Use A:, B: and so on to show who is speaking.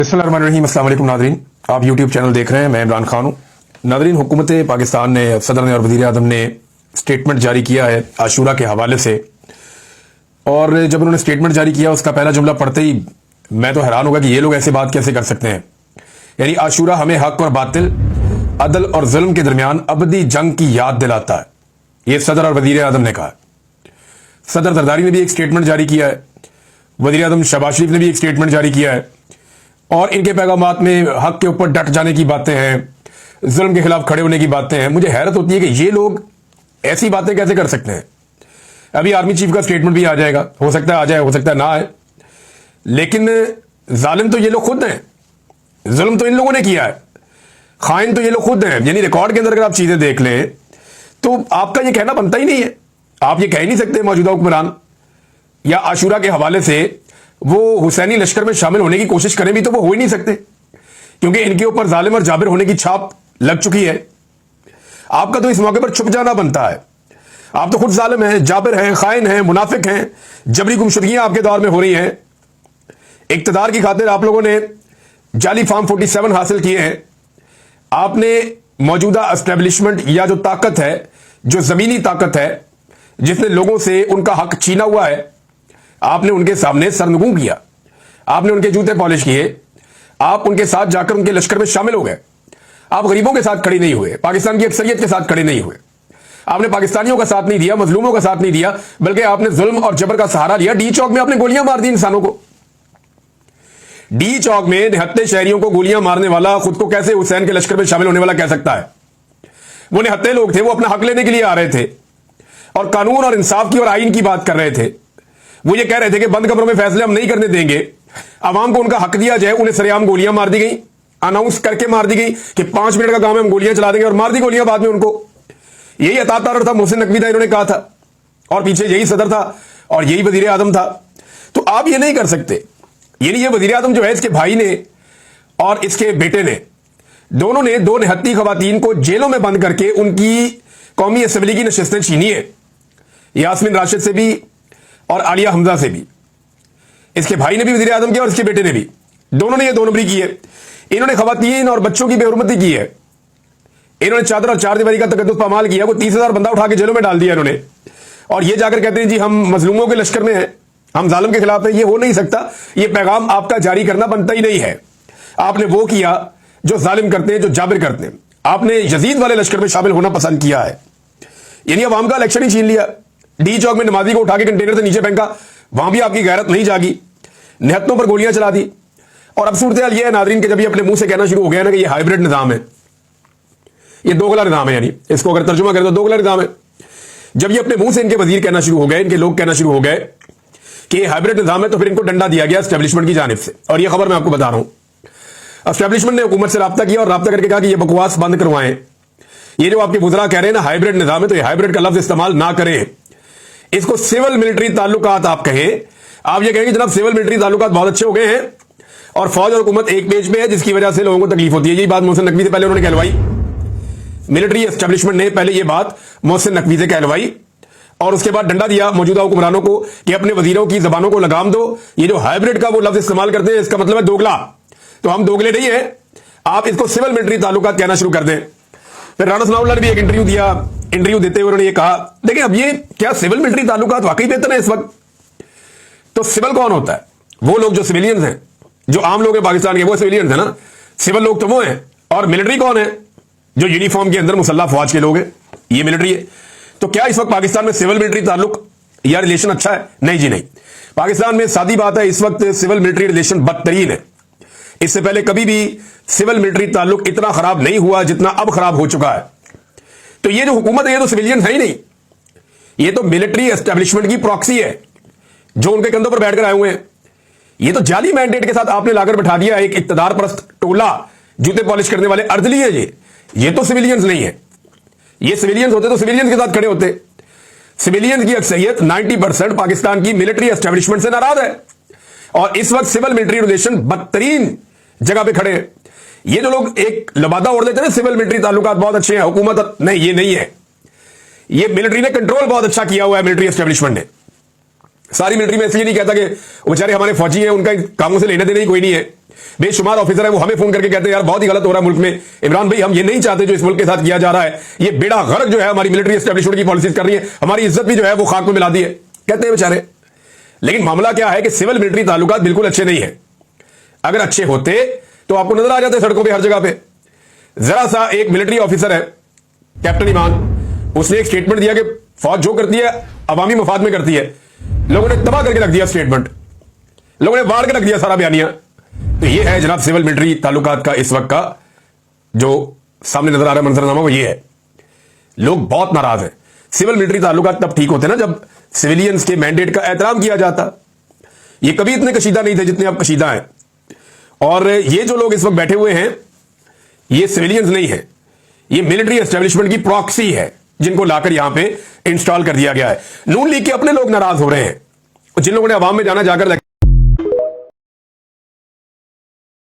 A: बिस्मिल्लाहिर्रहमानिर्रहीम। अस्सलाम वालेकुम नादरीन, आप यूट्यूब चैनल देख रहे हैं, मैं इमरान खान हूँ। नादरीन, हुकूमत पाकिस्तान ने, सदर ने और वज़ीर आज़म ने स्टेटमेंट जारी किया है आशूरा के हवाले से। और जब उन्होंने स्टेटमेंट जारी किया, उसका पहला जुमला पढ़ते ही मैं तो हैरान होगा कि ये लोग ऐसे बात कैसे कर सकते हैं। यानी आशूरा हमें हक और बातिल, अदल और जुल्म के दरमियान अबदी जंग की याद दिलाता है, ये सदर और वज़ीर आज़म ने कहा। सदर जरदारी ने भी एक स्टेटमेंट जारी किया है, वज़ीर आज़म शहबाज शरीफ ने भी एक स्टेटमेंट जारी किया है, और इनके पैगामात में हक के ऊपर डट जाने की बातें हैं, जुल्म के खिलाफ खड़े होने की बातें हैं। मुझे हैरत होती है कि ये लोग ऐसी बातें कैसे कर सकते हैं। अभी आर्मी चीफ का स्टेटमेंट भी आ जाएगा, हो सकता है आ जाए, हो सकता है ना आए, लेकिन जालिम तो ये लोग खुद हैं, जुल्म तो इन लोगों ने किया है, खाइन तो ये लोग खुद हैं। यानी रिकॉर्ड के अंदर अगर आप चीजें देख लें तो आपका ये कहना बनता ही नहीं है। आप ये कह ही नहीं सकते मौजूदा हुक्मरान या आशूरा के हवाले से वो हुसैनी लश्कर में शामिल होने की कोशिश करें भी तो वो हो ही नहीं सकते, क्योंकि इनके ऊपर जालिम और जाबिर होने की छाप लग चुकी है। आपका तो इस मौके पर छुप जाना बनता है। आप तो खुद जालिम हैं, जाबिर हैं, खाइन हैं, मुनाफिक हैं, जबरी गुमशुदगियां आपके दौर में हो रही हैं। इक्तदार की खातिर आप लोगों ने जाली फार्म 47 हासिल किए हैं। आपने मौजूदा एस्टेब्लिशमेंट या जो ताकत है, जो जमीनी ताकत है, जिसने लोगों से उनका हक छीना हुआ है, आपने उनके सामने सरनगू किया, आपने उनके जूते पॉलिश किए, आप उनके साथ जाकर उनके लश्कर में शामिल हो गए। आप गरीबों के साथ खड़े नहीं हुए, पाकिस्तान की अक्सरियत के साथ खड़े नहीं हुए। आपने पाकिस्तानियों का साथ नहीं दिया, मजलूमों का साथ नहीं दिया, बल्कि आपने जुल्म और जबर का सहारा लिया। डी चौक में आपने गोलियां मार दी इंसानों को। डी चौक में निहत्ते शहरियों को गोलियां मारने वाला खुद को कैसे हुसैन के लश्कर में शामिल होने वाला कह सकता है? वो निहत्ते लोग थे, वो अपना हक लेने के लिए आ रहे थे और कानून और इंसाफ की और आईन की बात कर रहे थे। वो ये कह रहे थे कि बंद कमरों में फैसले हम नहीं करने देंगे, आवाम को उनका हक दिया जाए। उन्हें सरेआम गोलियां मार दी गई, अनाउंस करके मार दी गई कि 5 मिनट का काम है, हम गोलियां चला देंगे, और मार दी गोलियां बाद में उनको। यही अतातार था, मोहसिन नकवी था, इन्होंने कहा था, और पीछे यही सदर था और यही वजीर आजम था। तो आप ये नहीं कर सकते। यानी ये वजीर आजम जो है, इसके भाई ने और इसके बेटे ने, दोनों ने 2 निहत्ती खवातीन को जेलों में बंद करके उनकी कौमी असेंबली की नशिस्तें छीनी है, यास्मीन राशिद से भी और आलिया हमजा से भी। इसके भाई ने भी वज़ीर आज़म किया और इसके बेटे ने भी, दोनों ने ये 2 नंबरी की है। इन्होंने खवातीन और बच्चों की बेहुरमती की है। इन्होंने चादर और 4 दीवारी का तकद्दुस पामाल किया। वो 30,000 बंदा उठा के जेलों में डाल दिया इन्होंने, और ये जाकर कहते हैं जी हम मजलूमों के लश्कर में हैं, हम जालिम के खिलाफ हैं। ये हो नहीं सकता। ये पैगाम आपका जारी करना बनता ही नहीं है। आपने वो किया जो जालिम करते हैं, जो जाबिर करते हैं। आपने यजीद वाले लश्कर में शामिल होना पसंद किया है। यानी अवाम का इलेक्शन ही छीन लिया। डी चौक में नमाजी को उठा के कंटेनर से नीचे फेंका, वहां भी आपकी गैरत नहीं जागी, निहत्तों पर गोलियां चला दी। और अब सूरत हाल यह है नादरीन, के जब ये अपने मुंह से कहना शुरू हो गया ना कि ये हाइब्रिड निजाम है, ये दोगला निजाम है, यानी इसको अगर तर्जुमा करें तो दोगला निजाम है। जब ये अपने मुंह से इनके वजीर कहना शुरू हो गए, इनके लोग कहना शुरू हो गए कि ये हाइब्रिड निजाम है, तो फिर इनको डंडा दिया गया एस्टेब्लिशमेंट की जानिब से। और ये खबर मैं आपको बता रहा हूं, एस्टेब्लिशमेंट ने हुकूमत से राब्ता किया और राब्ता करके कहा कि ये बकवास बंद करवाएं। ये जो आपके वुज़रा कह रहे हैं ना हाइब्रिड निजाम है, तो ये हाइब्रिड का लफ्ज इस्तेमाल ना करें। इसको सिविल मिलिट्री ताल्लुकात आप कहें। आप ये कहें कि जनाब सिविल मिलिट्री ताल्लुकात बहुत अच्छे हो गए हैं और फौज और हुकूमत एक पेज पे है, जिसकी वजह से लोगों को तकलीफ होती है। यही बात मोहसिन नकवी से पहले उन्होंने कहलवाई। मिलिट्री एस्टेब्लिशमेंट ने पहले ये बात मोहसिन नकवी से कहलवाई और उसके बाद डंडा दिया मौजूदा हुक्मरानों को कि अपने वजीरों की जबानों को लगाम दो। ये जो हाइब्रिड का वो लफ्ज इस्तेमाल करते हैं, इसका मतलब है दोगला। तो हम दोगले नहीं है, आप इसको सिविल मिलिट्री ताल्लुकात कहना शुरू कर दें। फिर राना सनाउल्लाह ने भी एक इंटरव्यू दिया। इंटरव्यू देते हुए उन्होंने ये कहा, देखिए अब ये क्या सिविल मिलिट्री ताल्लुकात वाकई बेहतर है इस वक्त? तो सिविल कौन होता है? वो लोग जो सिविलियंस हैं, जो आम लोग हैं पाकिस्तान के, वो सिविलियंस हैं ना। सिविल लोग तो वो हैं। और मिलिट्री कौन है? जो यूनिफॉर्म के अंदर मुसल्लह फौज के लोग हैं, ये मिलिट्री है। तो क्या इस वक्त पाकिस्तान में सिविल मिलिट्री ताल्लुक या रिलेशन अच्छा है? नहीं जी नहीं। पाकिस्तान में सादी बात है, इस वक्त सिविल मिलिट्री रिलेशन बदतरीन है। इससे पहले कभी भी सिविल मिलिट्री ताल्लुक इतना खराब नहीं हुआ जितना अब खराब हो चुका है। तो ये जो हुकूमत है, ये तो सिविलियन है ही नहीं, ये तो मिलिट्री एस्टेब्लिशमेंट की प्रॉक्सी है, जो उनके कंधों पर बैठकर आए हुए हैं। ये तो जाली मैंडेट के साथ आपने लाकर बैठा दिया एक इक्तदार परस्त टोला, जूते पॉलिश करने वाले अर्दली है ये तो सिविलियंस नहीं है। ये सिविलियंस होते तो सिविलियंस के साथ खड़े होते। सिविलियंस की अक्सरियत 90% पाकिस्तान की मिलिट्री एस्टेब्लिशमेंट से नाराज है और इस वक्त सिविल मिलिट्री रिलेशन बदतरीन जगह पे खड़े हैं। ये जो लोग एक लबादा ओढ़ देते हैं सिविल मिलिट्री ताल्लुकात बहुत अच्छे हैं, हुकूमत नहीं, ये नहीं है। ये मिलिट्री ने कंट्रोल बहुत अच्छा किया हुआ है, मिलिट्री एस्टेब्लिशमेंट ने। सारी मिलिट्री में इसलिए नहीं कहता कि वो बेचारे हमारे फौजी हैं, उनका कामों से लेने देने ही कोई नहीं है, بے شمار آفیسر ہیں وہ ہمیں فون کر کے کہتے ہیں یار بہت ہی غلط ہو رہا ہے ملک میں، عمران بھائی ہم یہ نہیں چاہتے جو اس ملک کے ساتھ کیا جا رہا ہے، یہ بیڑا غرق جو ہے ہماری ملٹری اسٹیبلشمنٹ کی پالیسیز کر رہی ہے، ہماری عزت بھی جو ہے وہ خاک میں ملا دی ہے، کہتے ہیں بیچارے۔ لیکن معاملہ کیا ہے کہ سول ملٹری تعلقات بالکل اچھے نہیں ہیں، اگر اچھے ہوتے تو آپ کو نظر آ جاتے سڑکوں پہ ہر جگہ پہ۔ ذرا سا ایک ملٹری آفیسر ہے کیپٹن ایمان، اس نے ایک سٹیٹمنٹ دیا کہ فوج جو کرتی ہے عوامی مفاد میں کرتی ہے، لوگوں نے تباہ کر کے رکھ دیا سٹیٹمنٹ، لوگوں نے واڑ کے رکھ دیا سارا بیانیہ۔ تو یہ ہے جناب سول ملٹری تعلقات کا اس وقت کا جو سامنے نظر آ رہا ہے منظر نامہ، وہ یہ ہے۔ لوگ بہت ناراض ہیں۔ سول ملٹری تعلقات تب ٹھیک ہوتے نا جب سویلینز کے مینڈیٹ کا احترام کیا جاتا، یہ کبھی اتنے کشیدہ نہیں تھے جتنے اب کشیدہ ہیں۔ اور یہ جو لوگ اس وقت بیٹھے ہوئے ہیں یہ سویلینز نہیں ہے، یہ ملٹری اسٹیبلشمنٹ کی پراکسی ہے جن کو لا کر یہاں پہ انسٹال کر دیا گیا ہے۔ نون لیگ کے اپنے لوگ ناراض ہو رہے ہیں، جن لوگوں نے عوام میں جانا جا کر